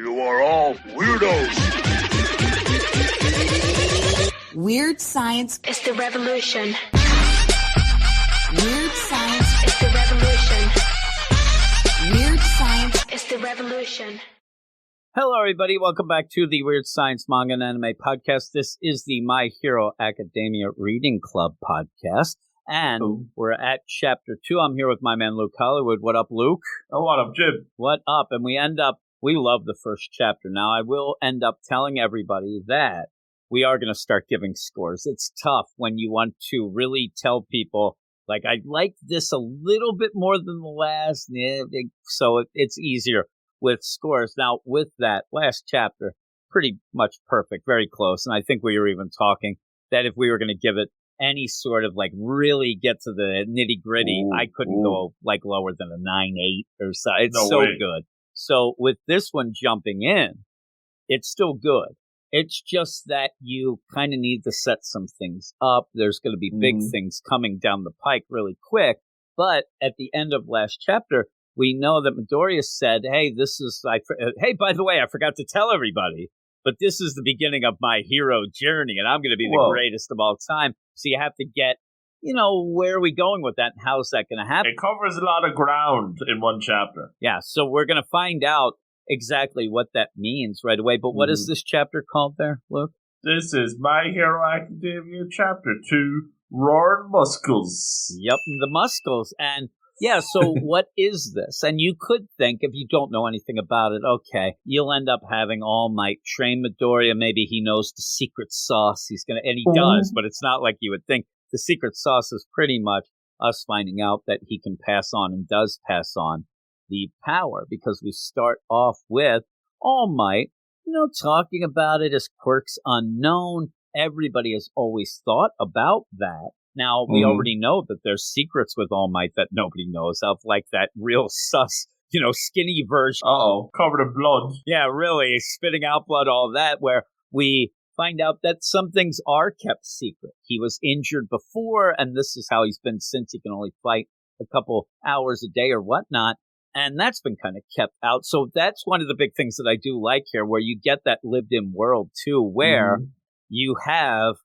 You are all weirdos. Weird science is the revolution. Weird science is the revolution. Weird science is the revolution. Hello, everybody. Welcome back to the Weird Science Manga and Anime Podcast. This is the My Hero Academia Reading Club podcast, and we're at Chapter 2. I'm here with my man, Luke Hollywood. What up, Luke? Oh, what up, Jim? What up? And we love the first chapter. Now, I will end up telling everybody that we are going to start giving scores. It's tough when you want to really tell people, like, I like this a little bit more than the last, so it's easier with scores. Now, with that last chapter, pretty much perfect, very close. And I think we were even talking that if we were going to give it any sort of, like, really get to the nitty gritty, I couldn't go, like, lower than a 9.8 or so. It's good. So with this one jumping in, it's still good. It's just that you kind of need to set some things up. There's going to be big things coming down the pike really quick. But at the end of last chapter, we know that Midoriya said, hey, hey, by the way, I forgot to tell everybody, but this is the beginning of my hero journey, and I'm going to be the greatest of all time. So you have to get, where are we going with that, and how's that going to happen? It covers a lot of ground in one chapter. Yeah, so we're going to find out exactly what that means right away. But what is this chapter called there, Luke? This is My Hero Academia Chapter 2, Roaring Muscles. Yep, the muscles. And yeah, so what is this? And you could think, if you don't know anything about it, okay, you'll end up having All Might train Midoriya. Maybe he knows the secret sauce. And he does, but it's not like you would think. The secret sauce is pretty much us finding out that he can pass on and does pass on the power, because we start off with All Might, talking about it as quirks unknown. Everybody has always thought about that. Now, we already know that there's secrets with All Might that nobody knows of, like that real sus, skinny version. Covered in blood. Yeah, really, spitting out blood, all that, where we find out that some things are kept secret. He was injured before, and this is how he's been since. He can only fight a couple hours a day or whatnot, and that's been kind of kept out. So that's one of the big things that I do like here, where you get that lived-in world, too, where you have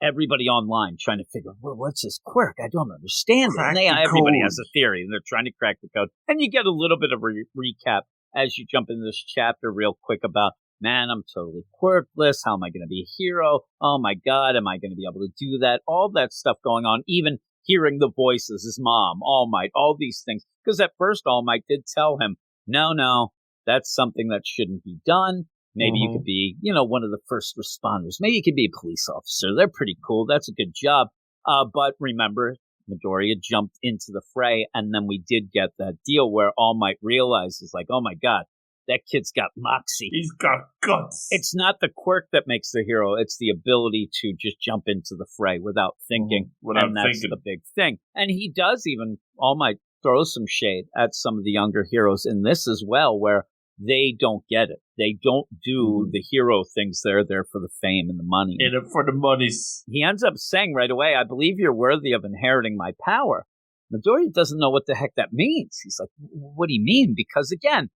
everybody online trying to figure, well, what's this quirk? I don't understand it. Everybody has a theory, and they're trying to crack the code. And you get a little bit of a recap as you jump into this chapter real quick about, man, I'm totally quirkless. How am I going to be a hero? Oh, my God, am I going to be able to do that? All that stuff going on, even hearing the voices, his mom, All Might, all these things. Because at first, All Might did tell him, no, that's something that shouldn't be done. Maybe you could be, one of the first responders. Maybe you could be a police officer. They're pretty cool. That's a good job. But remember, Midoriya jumped into the fray, and then we did get that deal where All Might realizes, like, oh my God, that kid's got moxie. He's got guts. It's not the quirk that makes the hero. It's the ability to just jump into the fray without thinking. And that's the big thing. And he does even, All Might throws some shade at some of the younger heroes in this as well, where they don't get it. They don't do the hero things. They're there for the fame and the money. In it for the monies. He ends up saying right away, I believe you're worthy of inheriting my power. Midoriya doesn't know what the heck that means. He's like, what do you mean? Because again,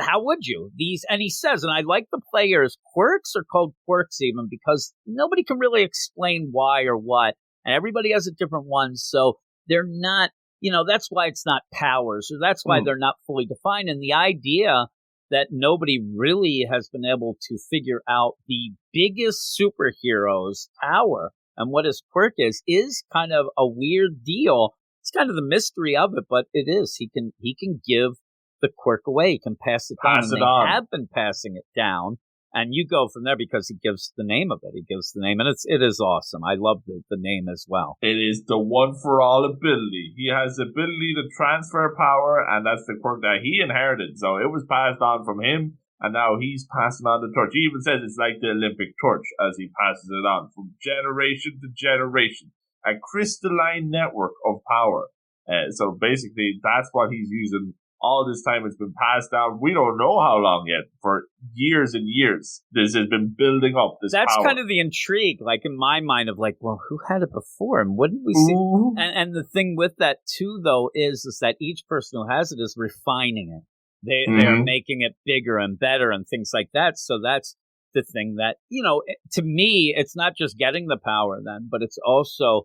how would you? And he says, and I like the players, quirks are called quirks even because nobody can really explain why or what. And everybody has a different one. So they're not, that's why it's not powers, or that's why they're not fully defined. And the idea that nobody really has been able to figure out the biggest superhero's power and what his quirk is kind of a weird deal. It's kind of the mystery of it, but it is. He can give the quirk away. He can pass it down. They have been passing it down, and you go from there because he gives the name of it. He gives the name, and it is awesome. I love the name as well. It is the one for all ability. He has the ability to transfer power, and that's the quirk that he inherited. So it was passed on from him, and now he's passing on the torch. He even says it's like the Olympic torch as he passes it on from generation to generation. A crystalline network of power. So basically, that's what he's using. All this time it's been passed down. We don't know how long yet. For years and years, this has been building up. That's power. Kind of the intrigue, like in my mind, of like, well, who had it before, and what did we see? And the thing with that too, though, is that each person who has it is refining it. They're making it bigger and better and things like that. So that's the thing that, to me, it's not just getting the power then, but it's also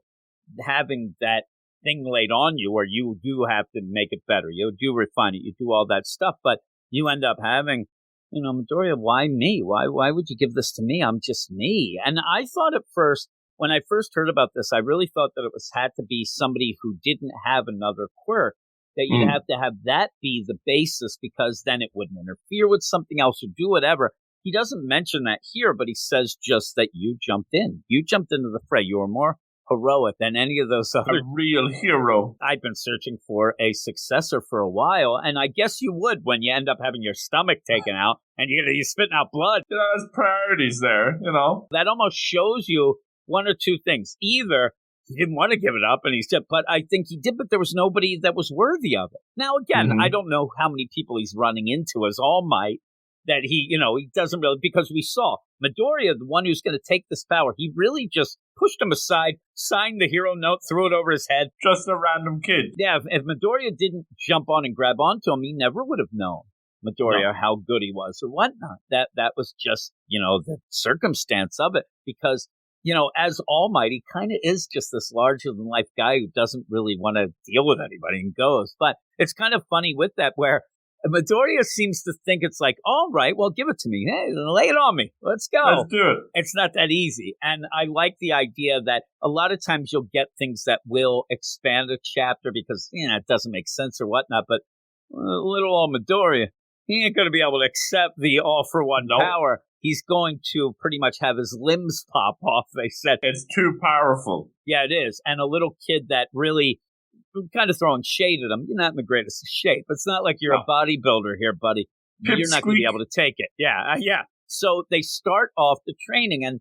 having that thing laid on you where you do have to make it better. You do refine it. You do all that stuff, but you end up having, Midoriya, why me? Why would you give this to me? I'm just me. And I thought at first, when I first heard about this, I really thought that it had to be somebody who didn't have another quirk, that you'd have to have that be the basis, because then it wouldn't interfere with something else or do whatever. He doesn't mention that here, but he says just that you jumped in. You jumped into the fray. You were more heroic than any of those other. A real hero. I've been searching for a successor for a while, and I guess you would when you end up having your stomach taken out and you're spitting out blood. There's priorities there, That almost shows you one or two things. Either he didn't want to give it up, and he said, but I think he did, but there was nobody that was worthy of it. Now, again, I don't know how many people he's running into as All Might, that he doesn't really, because we saw Midoriya, the one who's going to take this power, he really just pushed him aside, signed the hero note, threw it over his head. Just a random kid. Yeah, if Midoriya didn't jump on and grab onto him, he never would have known Midoriya how good he was or whatnot. That was just, the circumstance of it, because as All Might, he kind of is just this larger-than-life guy who doesn't really want to deal with anybody and goes. But it's kind of funny with that, where Midoriya seems to think it's like, all right, well, give it to me. Hey, lay it on me. Let's go. Let's do it. It's not that easy. And I like the idea that a lot of times you'll get things that will expand a chapter because, it doesn't make sense or whatnot. But little old Midoriya, he ain't going to be able to accept the all-for-one power. He's going to pretty much have his limbs pop off, they said. It's too powerful. Yeah, it is. And a little kid that really kind of throwing shade at him. You're not in the greatest shape. It's not like you're a bodybuilder here, buddy. You're not going to be able to take it. Yeah. So they start off the training, and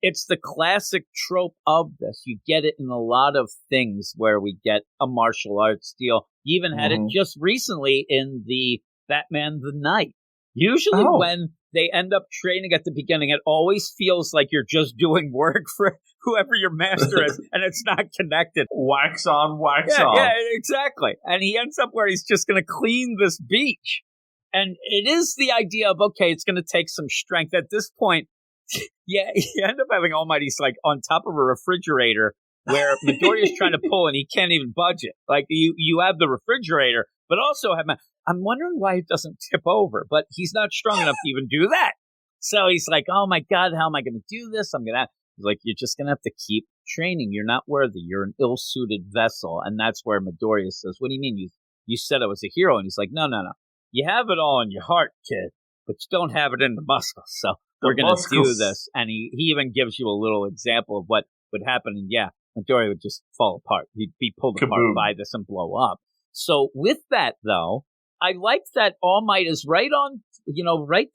it's the classic trope of this. You get it in a lot of things where we get a martial arts deal. You even had it just recently in the Batman the Knight. Usually when they end up training at the beginning, it always feels like you're just doing work for whoever your master is, and it's not connected. Wax on, wax off. Yeah, exactly. And he ends up where he's just going to clean this beach. And it is the idea of, okay, it's going to take some strength. At this point, you end up having All Might, he's like on top of a refrigerator where Midoriya's trying to pull and he can't even budge it. Like you have the refrigerator, but also I'm wondering why it doesn't tip over, but he's not strong enough to even do that. So he's like, oh my God, how am I going to do this? He's like, you're just going to have to keep training. You're not worthy. You're an ill-suited vessel. And that's where Midoriya says, what do you mean? You said I was a hero. And he's like, no. You have it all in your heart, kid, but you don't have it in the muscles. So we're going to do this. And he even gives you a little example of what would happen. And Midoriya would just fall apart. He'd be pulled apart by this and blow up. So with that, though, I like that All Might is right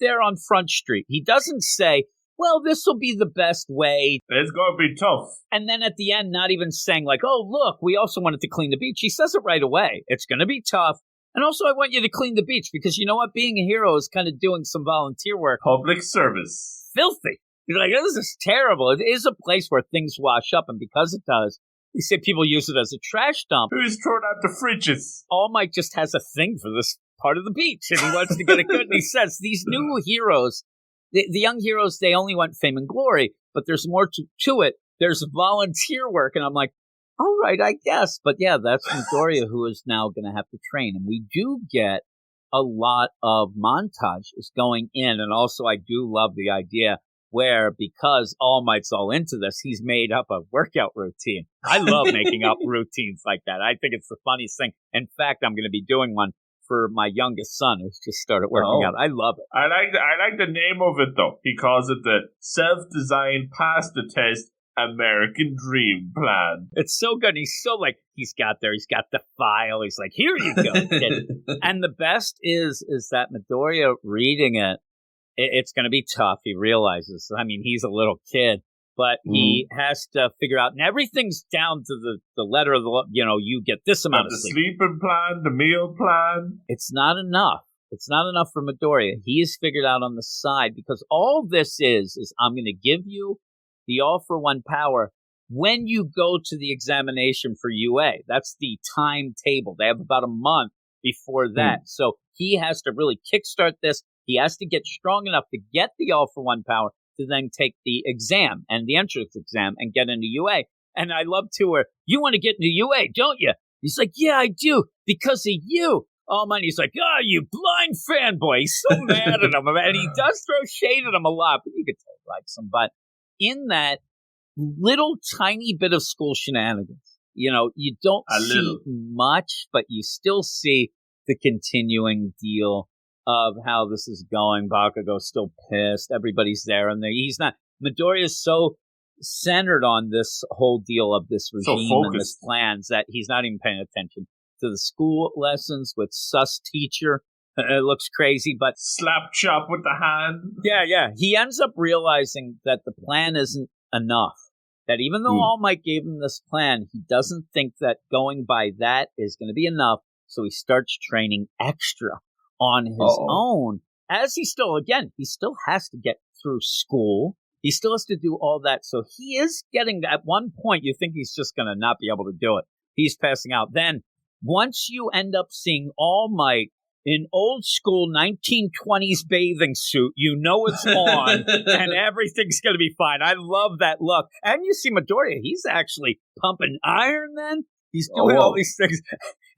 there on Front Street. He doesn't say, well, this will be the best way. It's going to be tough. And then at the end, not even saying like, oh, look, we also wanted to clean the beach. He says it right away. It's going to be tough. And also, I want you to clean the beach because you know what? Being a hero is kind of doing some volunteer work. Public service. Filthy. You're like, this is terrible. It is a place where things wash up. And because it does, they say people use it as a trash dump. Who's throwing out the fridges? All Might just has a thing for this part of the beach. And he wants to get it good. And he says, these new heroes, the young heroes, they only want fame and glory. But there's more to it. There's volunteer work. And I'm like, all right, I guess. But yeah, that's Midoriya who is now going to have to train. And we do get a lot of montages going in. And also, I do love the idea where, because All Might's all into this, he's made up a workout routine. I love making up routines like that. I think it's the funniest thing. In fact, I'm going to be doing one for my youngest son who's just started working out. I love it. I like the name of it, though. He calls it the Self-Designed Pass the Test American Dream Plan. It's so good. He's so he's got the file. He's like, here you go, kid. And the best is that Midoriya reading it's going to be tough. He realizes. I mean, he's a little kid, but he has to figure out, and everything's down to the letter of the, you get this amount of sleep. The sleeping plan, the meal plan. It's not enough. It's not enough for Midoriya. He is figured out on the side because all this is I'm going to give you the all-for-one power when you go to the examination for UA. That's the timetable. They have about a month before that. So he has to really kickstart this. He has to get strong enough to get the All for One power to then take the exam and the entrance exam and get into UA. And I love to her, you want to get into UA, don't you? He's like, yeah, I do, because of you. Oh, man, he's like, oh, you blind fanboy. He's so mad at him. And he does throw shade at him a lot, but you could tell he likes him. But in that little tiny bit of school shenanigans, you don't see much, but you still see the continuing deal of how this is going. Bakugo's still pissed. Everybody's there, and he's not. Midoriya is so centered on this whole deal of this regime and this plans that he's not even paying attention to the school lessons with sus teacher. It looks crazy, but slap chop with the hand. Yeah. He ends up realizing that the plan isn't enough. That even though All Might gave him this plan, he doesn't think that going by that is going to be enough. So he starts training extra on his own. As he still has to get through school. He still has to do all that. So he is getting, at one point, you think he's just going to not be able to do it. He's passing out. Then, once you end up seeing All Might in old school 1920s bathing suit, you know it's on, and everything's going to be fine. I love that look. And you see Midoriya, he's actually pumping iron then. He's doing all these things.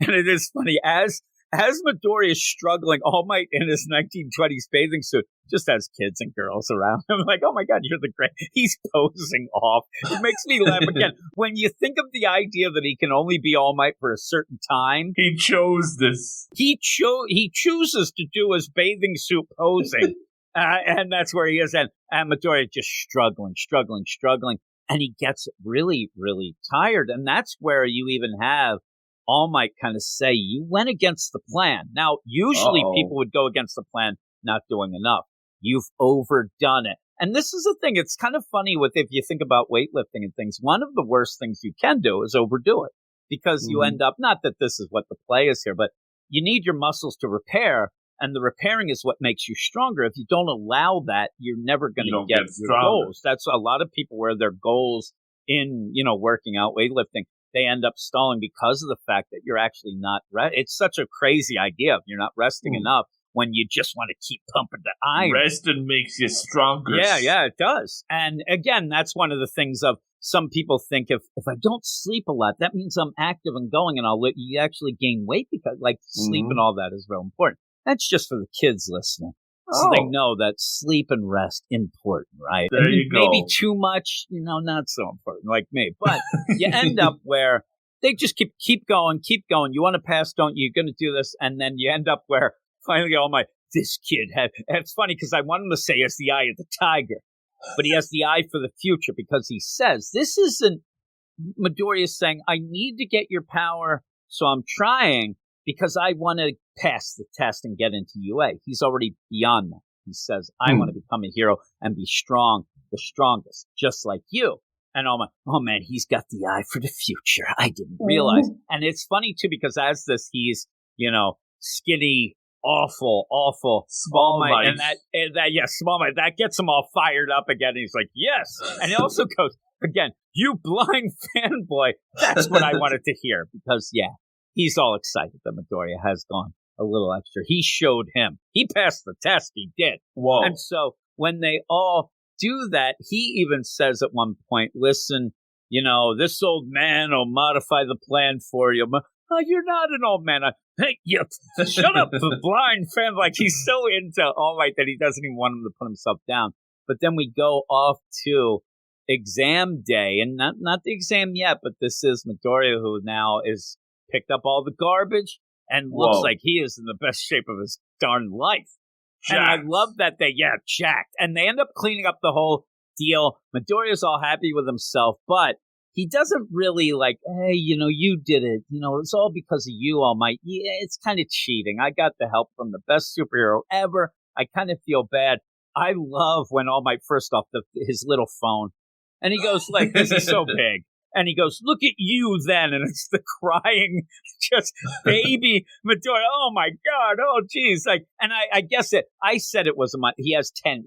And it is funny, as Midoriya is struggling, All Might in his 1920s bathing suit just has kids and girls around. I'm like, oh my God, you're the great. He's posing off. It makes me laugh again. When you think of the idea that he can only be All Might for a certain time. He chose this. He chooses to do his bathing suit posing. And that's where he is. And Midoriya just struggling. And he gets really, really tired. And that's where you even have All Might kind of say, you went against the plan. Now, usually people would go against the plan, not doing enough. You've overdone it. And this is the thing. It's kind of funny if you think about weightlifting and things. One of the worst things you can do is overdo it, because you end up, not that this is what the play is here, but you need your muscles to repair. And the repairing is what makes you stronger. If you don't allow that, you're never going to get your goals. That's a lot of people where their goals in, working out, weightlifting, they end up stalling because of the fact that you're actually not it's such a crazy idea. You're not resting enough when you just want to keep pumping the iron. Resting makes you stronger. Yeah, it does. And again, that's one of the things of some people think if I don't sleep a lot, that means I'm active and going, and you actually gain weight, because sleep and all that is real important. That's just for the kids listening. So they know that sleep and rest important, right? There you go. Maybe too much, not so important, like me. But you end up where they just keep going. You want to pass, don't you? You're going to do this. And then you end up where finally this kid it's funny because I want him to say he has the eye of the tiger, but he has the eye for the future, because he says, this isn't Midoriya saying, I need to get your power, so I'm trying because I want to pass the test and get into UA. He's already beyond that. He says, I want to become a hero and be strong, the strongest, just like you. And oh man, he's got the eye for the future. I didn't realize. And it's funny too, because as this, he's, skinny, awful Small Might. And Small Might, that gets him all fired up again. And he's like, yes. And he also goes, again, you blind fanboy. That's what I wanted to hear, because he's all excited that Midoriya has gone a little extra. He showed him. He passed the test. He did. Whoa. And so when they all do that, he even says at one point, listen, this old man will modify the plan for you. You're not an old man. Hey, shut up, the blind fan. He's so into All Might that he doesn't even want him to put himself down. But then we go off to exam day, and not the exam yet, but this is Midoriya, who now is picked up all the garbage and looks like he is in the best shape of his darn life. Jacked. And I love that jacked. And they end up cleaning up the whole deal. Midoriya's all happy with himself, but he doesn't really hey, you did it. It's all because of you, All Might. Yeah, it's kind of cheating. I got the help from the best superhero ever. I kind of feel bad. I love when All Might, first off, his little phone. And he goes this is so big. And he goes, look at you then. And it's the crying, just baby Midoriya. Oh my God. Oh geez. And I guess I said it was a month. He had 10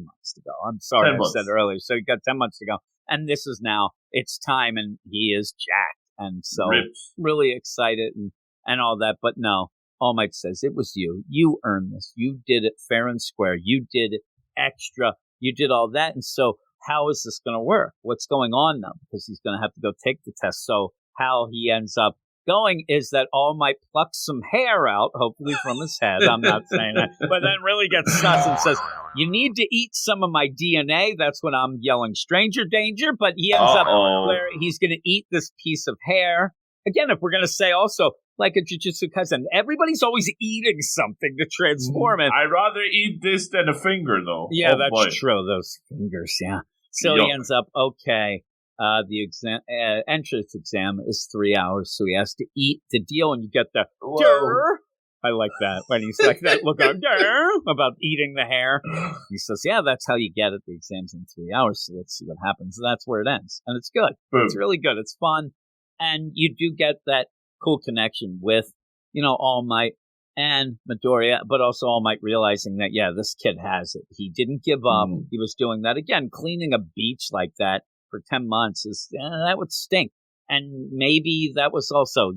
months to go. I'm sorry. I said earlier. So he got 10 months to go. And this is now, it's time, and he is jacked. And so really excited and all that. But no, All Might says, it was you. You earned this. You did it fair and square. You did it extra. You did all that. And so how is this going to work? What's going on now? Because he's going to have to go take the test. So how he ends up going is that All Might plucks some hair out, hopefully from his head. I'm not saying that. But then really gets sus and says, you need to eat some of my DNA. That's when I'm yelling stranger danger. But he ends up where he's going to eat this piece of hair. Again, if we're going to say also, like a Jujutsu Kaisen, everybody's always eating something to transform it. I'd rather eat this than a finger, though. Yeah, that's true. Those fingers, yeah. So he ends up, okay, the exam, entrance exam is 3 hours, so he has to eat the deal, and you get the, I like that, when he's like that look on, about eating the hair. He says, yeah, that's how you get it. The exam's in 3 hours, so let's see what happens. And that's where it ends. And it's good. Boom. It's really good. It's fun. And you do get that cool connection with, All Might and Midoriya, but also All Might realizing that, yeah, this kid has it. He didn't give up. He was doing that. Again, cleaning a beach like that for 10 months that would stink. And maybe that was also,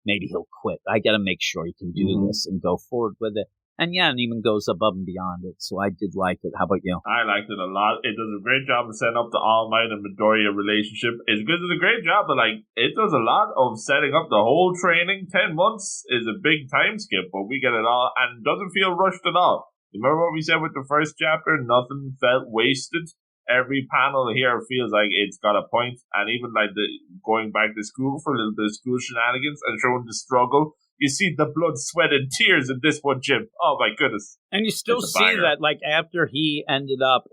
maybe he'll quit. I got to make sure he can do this and go forward with it. And yeah, and even goes above and beyond it. So I did like it. How about you? I liked it a lot. It does a great job of setting up the All Might and Midoriya relationship. It does a great job, but it does a lot of setting up the whole training. 10 months is a big time skip, but we get it all, and doesn't feel rushed at all. Remember what we said with the first chapter? Nothing felt wasted. Every panel here feels like it's got a point, and even like the going back to school for a little bit of school shenanigans and showing the struggle. You see the blood, sweat, and tears in this one, Jim. Oh, my goodness. And you still see that, after he ended up,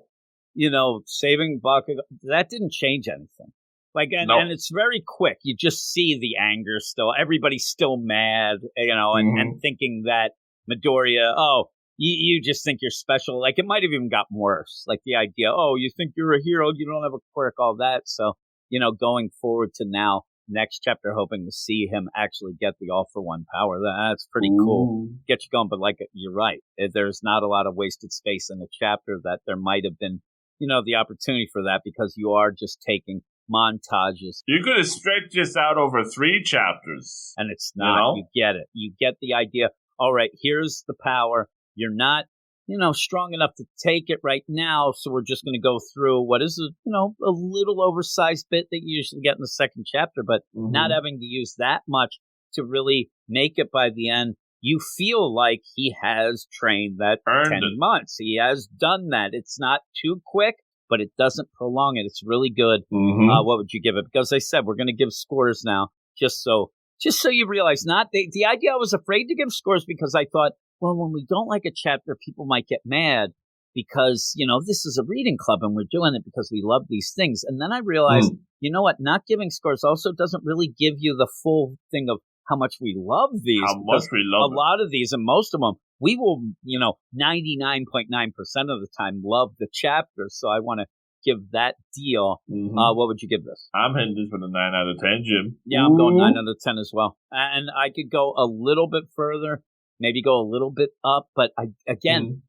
saving Buck, that didn't change anything. And it's very quick. You just see the anger still. Everybody's still mad, and thinking that Midoriya, you just think you're special. It might have even gotten worse. The idea, you think you're a hero, you don't have a quirk, all that. So, going forward to now, next chapter, hoping to see him actually get the all-for-one power. That's pretty cool. Get you going, but you're right. There's not a lot of wasted space in the chapter that there might have been, the opportunity for that, because you are just taking montages. You could have stretched this out over 3 chapters. And it's not. You get it. You get the idea. All right, here's the power. You're not, strong enough to take it right now, so we're just going to go through what is a little oversized bit that you usually get in the second chapter, but not having to use that much to really make it by the end. You feel like he has trained that 10 months. He has done that. It's not too quick, but it doesn't prolong it. It's really good. What would you give it? Because I said we're going to give scores now, just so you realize, not the idea. I was afraid to give scores because I thought, well, when we don't like a chapter, people might get mad because, this is a reading club and we're doing it because we love these things. And then I realized, you know what? Not giving scores also doesn't really give you the full thing of how much we love these. How much we love a lot of these, and most of them, we will, 99.9% of the time love the chapters. So I want to give that deal. What would you give this? I'm hitting this with a 9 out of 10, Jim. Yeah, I'm going 9 out of 10 as well. And I could go a little bit further. Maybe go a little bit up, but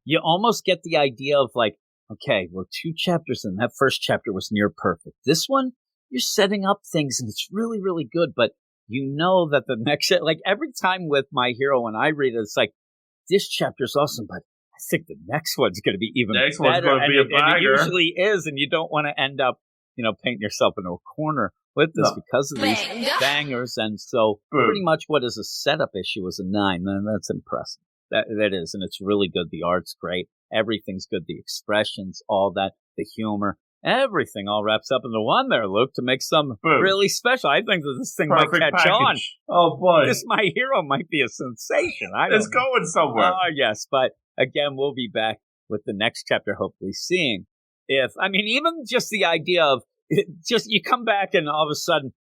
you almost get the idea of okay, we're 2 chapters in. That first chapter was near perfect. This one, you're setting up things and it's really, really good, but that the next, every time with My Hero when I read it, it's this chapter's awesome, but I think the next one's going to be even better. Next one's going to be a bagger. And it usually is, and you don't want to end up, painting yourself into a corner with this because of these bangers. And so pretty much what is a setup issue is a 9. And that's impressive. That is. And it's really good. The art's great. Everything's good. The expressions, all that, the humor, everything all wraps up into one there, Luke, to make some really special. I think that this thing might catch on. Oh, boy. This My Hero might be a sensation. It's going somewhere. Oh, yes. But again, we'll be back with the next chapter, hopefully seeing even just the idea of you come back and all of a sudden,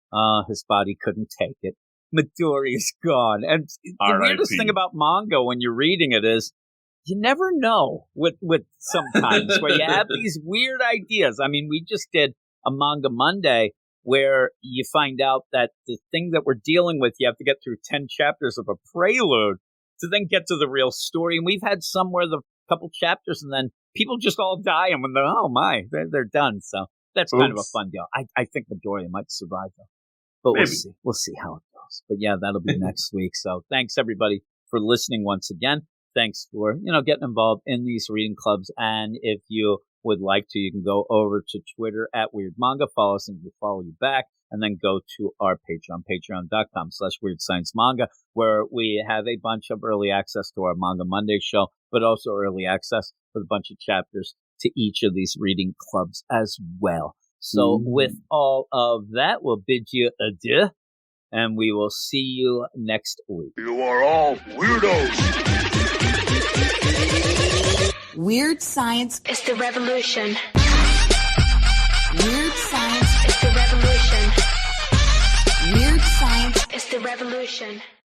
his body couldn't take it. Midoriya's gone. And the weirdest thing about manga when you're reading it is you never know with sometimes where you have these weird ideas. We just did a Manga Monday where you find out that the thing that we're dealing with, you have to get through 10 chapters of a prelude to then get to the real story. And we've had some where the couple chapters and then people just all die and when they're done. So that's kind of a fun deal. I think Midoriya might survive though, but we'll see how it goes. But yeah, that'll be next week. So thanks everybody for for listening once again. Thanks for, getting involved in these reading clubs. And if you would like to, you can go over to Twitter at Weird Manga, follow us and we'll follow you back, and then go to our Patreon, patreon.com/Weird Science Manga, where we have a bunch of early access to our Manga Monday show, but also early access with a bunch of chapters to each of these reading clubs as well. So with all of that, we'll bid you adieu, and we will see you next week. You are all weirdos. Weird science It's the revolution. Weird science It's the revolution. Weird science It's the revolution.